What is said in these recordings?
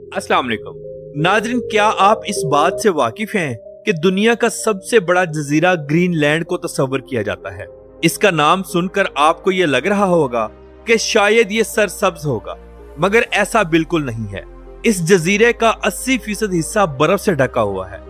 अस्सलाम वालेकुम नाज़रीन, क्या आप इस बात से वाकिफ हैं कि दुनिया का सबसे बड़ा जजीरा ग्रीनलैंड को तस्वर किया जाता है। इसका नाम सुनकर आपको ये लग रहा होगा कि शायद ये सरसब्ज होगा, मगर ऐसा बिल्कुल नहीं है। इस जजीरे का 80% हिस्सा बर्फ से ढका हुआ है।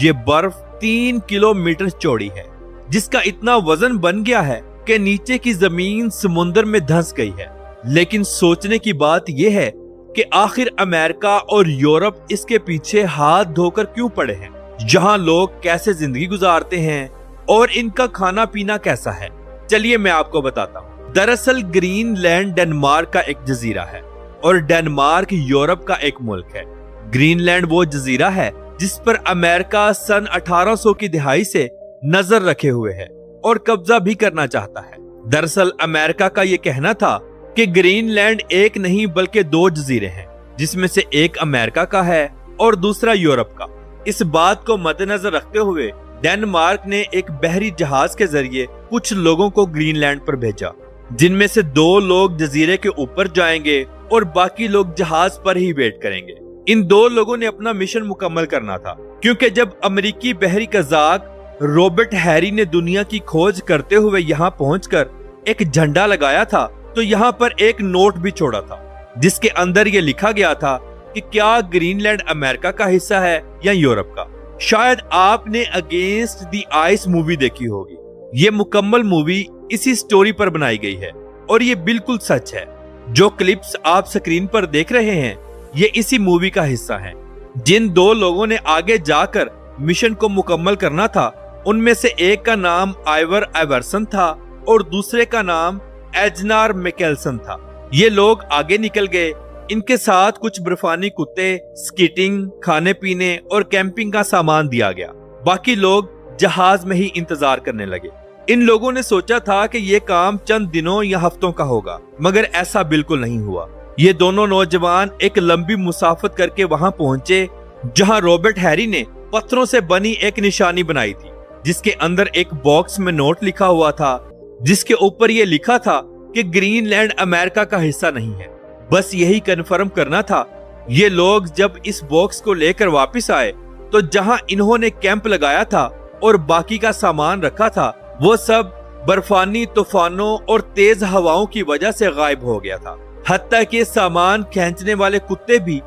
ये बर्फ 3 किलोमीटर चौड़ी है, जिसका इतना वजन बन गया है कि नीचे की जमीन समुद्र में धंस गई है। लेकिन सोचने की बात यह है कि आखिर अमेरिका और यूरोप इसके पीछे हाथ धोकर क्यों पड़े हैं। यहाँ लोग कैसे जिंदगी गुजारते हैं और इनका खाना पीना कैसा है, चलिए मैं आपको बताता हूँ। दरअसल ग्रीनलैंड डेनमार्क का एक जजीरा है और डेनमार्क यूरोप का एक मुल्क है। ग्रीनलैंड वो जजीरा है जिस पर अमेरिका सन 1800 की दिहाई से नजर रखे हुए है और कब्जा भी करना चाहता है। दरअसल अमेरिका का ये कहना था कि ग्रीनलैंड एक नहीं बल्कि 2 जजीरे हैं, जिसमें से एक अमेरिका का है और दूसरा यूरोप का। इस बात को मद्देनजर रखते हुए डेनमार्क ने एक बहरी जहाज के जरिए कुछ लोगों को ग्रीनलैंड पर भेजा, जिनमें से 2 लोग जजीरे के ऊपर जाएंगे और बाकी लोग जहाज पर ही वेट करेंगे। इन 2 लोगों ने अपना मिशन मुकम्मल करना था, क्योंकि जब अमेरिकी बहरी कज़ाक रॉबर्ट हैरी ने दुनिया की खोज करते हुए यहाँ पहुंचकर एक झंडा लगाया था, तो यहाँ पर एक नोट भी छोड़ा था, जिसके अंदर ये लिखा गया था कि क्या ग्रीनलैंड अमेरिका का हिस्सा है या यूरोप का। शायद आपने अगेंस्ट द आइस मूवी देखी होगी। ये मुकम्मल मूवी इसी स्टोरी पर बनाई गई है और ये बिल्कुल सच है। जो क्लिप्स आप स्क्रीन पर देख रहे हैं ये इसी मूवी का हिस्सा है। जिन 2 लोगों ने आगे जाकर मिशन को मुकम्मल करना था, उनमें से एक का नाम आइवर एवर्सन था और दूसरे का नाम एजनार मिकेल्सन था। ये लोग आगे निकल गए। इनके साथ कुछ बर्फानी कुत्ते, स्कीटिंग, खाने पीने और कैंपिंग का सामान दिया गया। बाकी लोग जहाज में ही इंतजार करने लगे। इन लोगों ने सोचा था कि ये काम चंद दिनों या हफ्तों का होगा, मगर ऐसा बिल्कुल नहीं हुआ। ये दोनों नौजवान एक लंबी मुसाफत करके वहां पहुंचे, जहां रॉबर्ट हैरी ने पत्थरों से बनी एक निशानी बनाई थी, जिसके अंदर एक बॉक्स में नोट लिखा हुआ था, जिसके ऊपर यह लिखा था कि ग्रीनलैंड अमेरिका का हिस्सा नहीं है। बस यही कन्फर्म करना था। ये लोग जब इस बॉक्स को लेकर वापस आए, तो जहां इन्होंने कैंप लगाया था और बाकी का सामान रखा था, वो सब बर्फानी तूफानों और तेज हवाओं की वजह से गायब हो गया था। हत्ता कि सामान खींचने वाले कुत्ते भी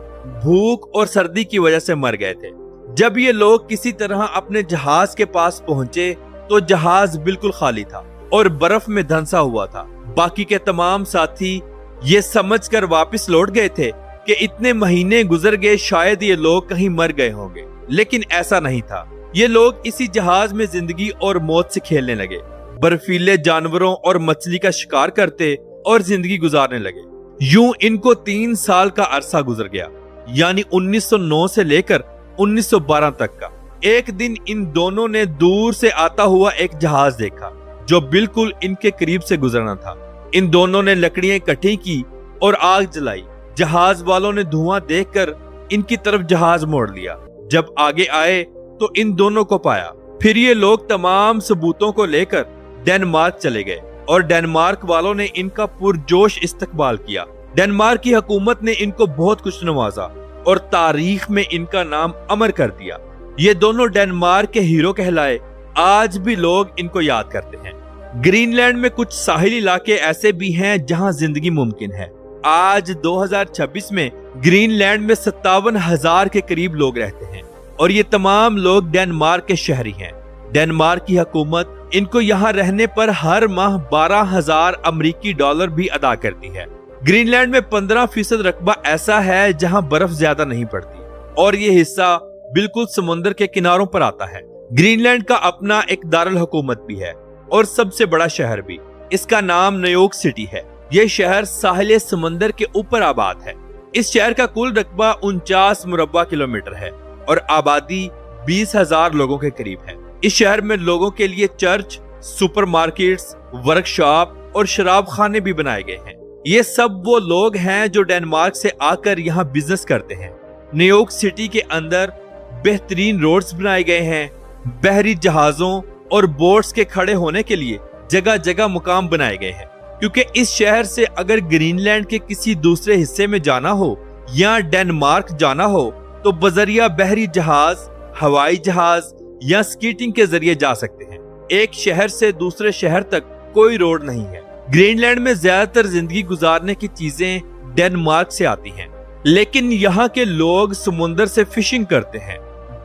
भूख और सर्दी की वजह से मर गए थे। जब ये लोग किसी तरह अपने जहाज के पास पहुंचे, तो जहाज बिल्कुल खाली था और बर्फ में धंसा हुआ था। बाकी के तमाम साथी ये समझकर वापस लौट गए थे कि इतने महीने गुजर गए, शायद ये लोग कहीं मर गए होंगे, लेकिन ऐसा नहीं था। ये लोग इसी जहाज में जिंदगी और मौत से खेलने लगे, बर्फीले जानवरों और मछली का शिकार करते और जिंदगी गुजारने लगे। यूं इनको 3 साल का अरसा गुजर गया, यानी 1909 से लेकर 1912 तक का। एक दिन इन दोनों ने दूर से आता हुआ एक जहाज देखा जो बिल्कुल इनके करीब से गुजरना था। इन दोनों ने लकड़ियां इकट्ठी की और आग जलाई। जहाज वालों ने धुआं देखकर इनकी तरफ जहाज मोड़ लिया। जब आगे आए तो इन दोनों को पाया। फिर ये लोग तमाम सबूतों को लेकर डेनमार्क चले गए और डेनमार्क वालों ने इनका पुरजोश इस्तकबाल किया। डेनमार्क की हुकूमत ने इनको बहुत कुछ नवाजा और तारीख में इनका नाम अमर कर दिया। ये दोनों डेनमार्क के हीरो कहलाए। आज भी लोग इनको याद करते हैं। ग्रीनलैंड में कुछ साहिली इलाके ऐसे भी हैं जहां जिंदगी मुमकिन है। आज 2026 में ग्रीनलैंड में 57,000 के करीब लोग रहते हैं और ये तमाम लोग डेनमार्क के शहरी हैं। डेनमार्क की हुकूमत इनको यहाँ रहने पर हर माह 12,000 अमेरिकी डॉलर भी अदा करती है। ग्रीनलैंड में 15% रकबा ऐसा है जहाँ बर्फ ज्यादा नहीं पड़ती और ये हिस्सा बिल्कुल समुद्र के किनारों पर आता है। ग्रीनलैंड का अपना एक दारुल हुकूमत भी है और सबसे बड़ा शहर भी। इसका नाम न्यूयॉर्क सिटी है। यह शहर साहिल समंदर के ऊपर आबाद है। इस शहर का कुल रकबा 49 मुरब्बा किलोमीटर है और आबादी 20,000 लोगों के करीब है। इस शहर में लोगों के लिए चर्च, सुपरमार्केट्स, वर्कशॉप और शराब खाने भी बनाए गए हैं। ये सब वो लोग हैं जो डेनमार्क से आकर यहाँ बिजनेस करते हैं। न्यूयॉर्क सिटी के अंदर बेहतरीन रोड्स बनाए गए हैं। बहरी जहाजों और बोट्स के खड़े होने के लिए जगह जगह मुकाम बनाए गए हैं, क्योंकि इस शहर से अगर ग्रीनलैंड के किसी दूसरे हिस्से में जाना हो या डेनमार्क जाना हो तो बजरिया बहरी जहाज, हवाई जहाज या स्कीटिंग के जरिए जा सकते हैं। एक शहर से दूसरे शहर तक कोई रोड नहीं है। ग्रीनलैंड में ज्यादातर जिंदगी गुजारने की चीजें डेनमार्क से आती हैं, लेकिन यहाँ के लोग समुद्र से फिशिंग करते हैं,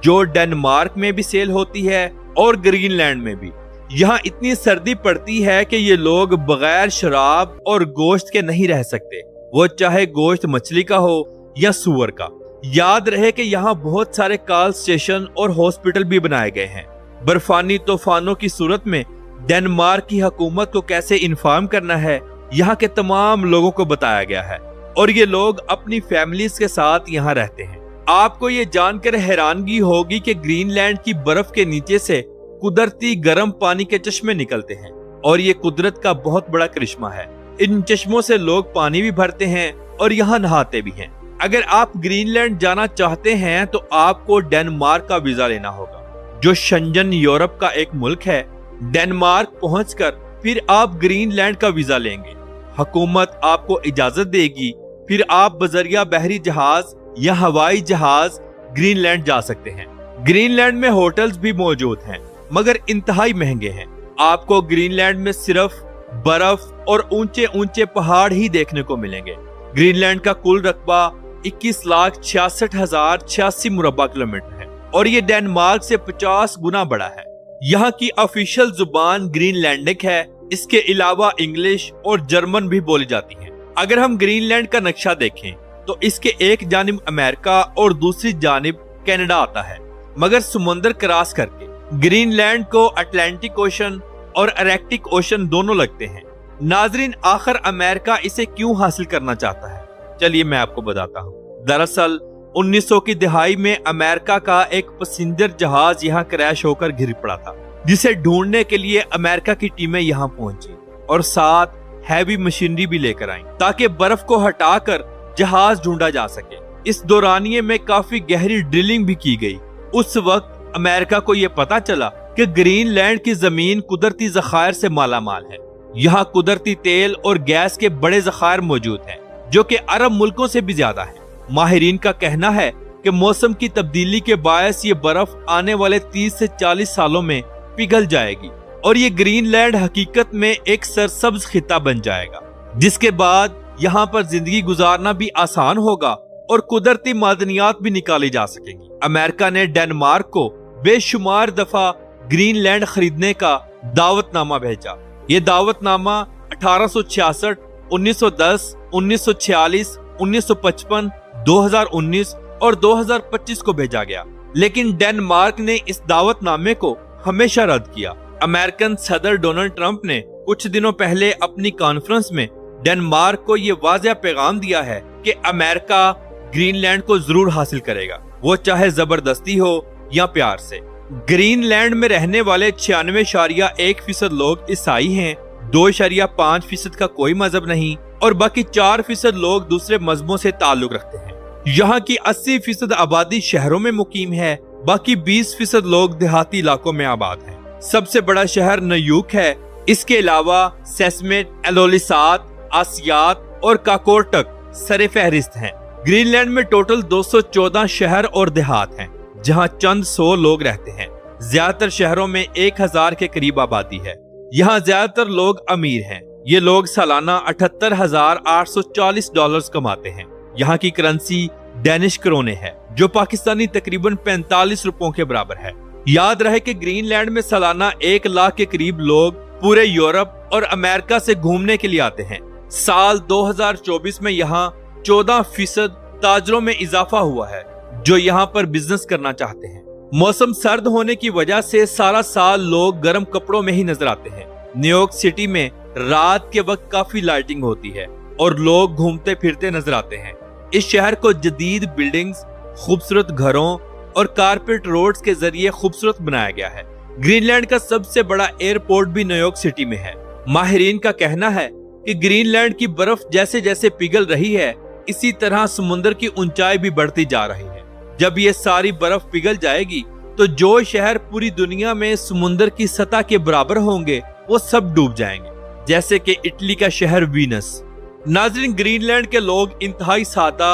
जो डेनमार्क में भी सेल होती है और ग्रीनलैंड में भी। यहाँ इतनी सर्दी पड़ती है कि ये लोग बगैर शराब और गोश्त के नहीं रह सकते, वो चाहे गोश्त मछली का हो या सूअर का। याद रहे कि यहाँ बहुत सारे कॉल स्टेशन और हॉस्पिटल भी बनाए गए हैं। बर्फानी तूफानों की सूरत में डेनमार्क की हुकूमत को कैसे इन्फॉर्म करना है, यहाँ के तमाम लोगों को बताया गया है, और ये लोग अपनी फैमिलीज के साथ यहाँ रहते हैं। आपको ये जानकर हैरानगी होगी कि ग्रीनलैंड की बर्फ के नीचे से कुदरती गर्म पानी के चश्मे निकलते हैं, और ये कुदरत का बहुत बड़ा करिश्मा है। इन चश्मों से लोग पानी भी भरते हैं और यहाँ नहाते भी हैं। अगर आप ग्रीनलैंड जाना चाहते हैं तो आपको डेनमार्क का वीजा लेना होगा, जो शेंजन यूरोप का एक मुल्क है। डेनमार्क पहुंचकर फिर आप ग्रीनलैंड का वीजा लेंगे, हुकूमत आपको इजाजत देगी, फिर आप बजरिया बहरी जहाज या हवाई जहाज ग्रीनलैंड जा सकते हैं। ग्रीनलैंड में होटल्स भी मौजूद हैं, मगर इंतहाई महंगे हैं। आपको ग्रीनलैंड में सिर्फ बर्फ और ऊंचे ऊंचे पहाड़ ही देखने को मिलेंगे। ग्रीनलैंड का कुल रकबा 21,66,086 मुरब्बा किलोमीटर है, और ये डेनमार्क से 50 गुना बड़ा है। यहाँ की ऑफिशियल जुबान ग्रीनलैंडिक है। इसके अलावा इंग्लिश और जर्मन भी बोली जाती है। अगर हम ग्रीनलैंड का नक्शा देखें तो इसके एक जानिब अमेरिका और दूसरी जानिब कनाडा आता है, मगर समुद्र क्रॉस करके ग्रीनलैंड को अटलांटिक ओशन और आर्कटिक ओशन दोनों लगते हैं। नाजरीन, आखिर अमेरिका इसे क्यों हासिल करना चाहता है? चलिए मैं आपको बताता हूँ। दरअसल 1900 की दिहाई में अमेरिका का एक पैसेंजर जहाज यहाँ क्रैश होकर गिर पड़ा था, जिसे ढूंढने के लिए अमेरिका की टीमें यहाँ पहुंची और साथ हैवी मशीनरी भी लेकर आई, ताकि बर्फ को हटाकर जहाज ढूंढा जा सके। इस दौरानिये में काफी गहरी ड्रिलिंग भी की गई। उस वक्त अमेरिका को यह पता चला कि ग्रीनलैंड की जमीन कुदरती जखायर से मालामाल है। यहाँ कुदरती तेल और गैस के बड़े जखायर मौजूद हैं, जो कि अरब मुल्कों से भी ज्यादा है। माहिरीन का कहना है कि मौसम की तब्दीली के बायस ये बर्फ आने वाले 30 से 40 सालों में पिघल जाएगी, और ये ग्रीनलैंड हकीकत में एक सरसब्ज खिता बन जाएगा, जिसके बाद यहाँ पर जिंदगी गुजारना भी आसान होगा और कुदरती मादनियात भी निकाली जा सकेंगी। अमेरिका ने डेनमार्क को बेशुमार दफा ग्रीनलैंड खरीदने का दावतनामा भेजा। ये दावतनामा 1866, 1910, 1946, 1955, 2019 और 2025 को भेजा गया, लेकिन डेनमार्क ने इस दावतनामे को हमेशा रद्द किया। अमेरिकन सदर डोनाल्ड ट्रंप ने कुछ दिनों पहले अपनी कॉन्फ्रेंस में डेनमार्क को ये वाज़ेह पैगाम दिया है कि अमेरिका ग्रीनलैंड को जरूर हासिल करेगा, वो चाहे जबरदस्ती हो या प्यार से। ग्रीनलैंड में रहने वाले 96.1% लोग ईसाई हैं, 2.5% का कोई मजहब नहीं, और बाकी 4% लोग दूसरे मजहबों से ताल्लुक रखते हैं। यहाँ की 80% आबादी शहरों में मुकीम है, बाकी 20% लोग देहाती इलाकों में आबाद हैं। सबसे बड़ा शहर न्यूयॉर्क है। इसके अलावा सेसमेट, एलोलिसात, आसियात और काकोरटक सरे फहरिस्त हैं। ग्रीनलैंड में टोटल 214 शहर और देहात हैं, जहां चंद 100 लोग रहते हैं। ज्यादातर शहरों में 1000 के करीब आबादी है। यहाँ ज्यादातर लोग अमीर हैं। ये लोग सालाना $78,840 कमाते हैं। यहाँ की करेंसी डेनिश क्रोने है, जो पाकिस्तानी तकरीबन 45 रुपयों के बराबर है। याद रहे कि ग्रीनलैंड में सालाना 1 लाख के करीब लोग पूरे यूरोप और अमेरिका से घूमने के लिए आते हैं। साल 2024 में यहाँ 14% ताजरों में इजाफा हुआ है, जो यहाँ पर बिजनेस करना चाहते हैं। मौसम सर्द होने की वजह से सारा साल लोग गर्म कपड़ों में ही नजर आते हैं। न्यूयॉर्क सिटी में रात के वक्त काफी लाइटिंग होती है और लोग घूमते फिरते नजर आते हैं। इस शहर को जदीद बिल्डिंग्स, खूबसूरत घरों और कारपेट रोड्स के जरिए खूबसूरत बनाया गया है। ग्रीनलैंड का सबसे बड़ा एयरपोर्ट भी न्यूयॉर्क सिटी में है। माहिरीन का कहना है कि ग्रीनलैंड की बर्फ जैसे जैसे पिघल रही है, इसी तरह समुद्र की ऊंचाई भी बढ़ती जा रही है। जब ये सारी बर्फ पिघल जाएगी तो जो शहर पूरी दुनिया में समुद्र की सतह के बराबर होंगे वो सब डूब जाएंगे, जैसे कि इटली का शहर वीनस। नाज़रीन, ग्रीनलैंड के लोग इंतहाई सादा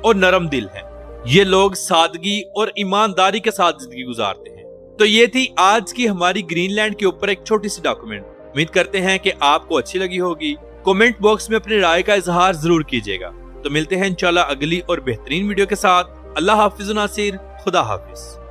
और नरम दिल हैं। ये लोग सादगी और ईमानदारी के साथ जिंदगी गुजारते हैं। तो ये थी आज की हमारी ग्रीनलैंड के ऊपर एक छोटी सी डॉक्यूमेंट। उम्मीद करते हैं कि आपको अच्छी लगी होगी। कमेंट बॉक्स में अपनी राय का इजहार जरूर कीजिएगा। तो मिलते हैं इंशाल्लाह अगली और बेहतरीन वीडियो के साथ। अल्लाह हाफिज नासिर, खुदा हाफिज।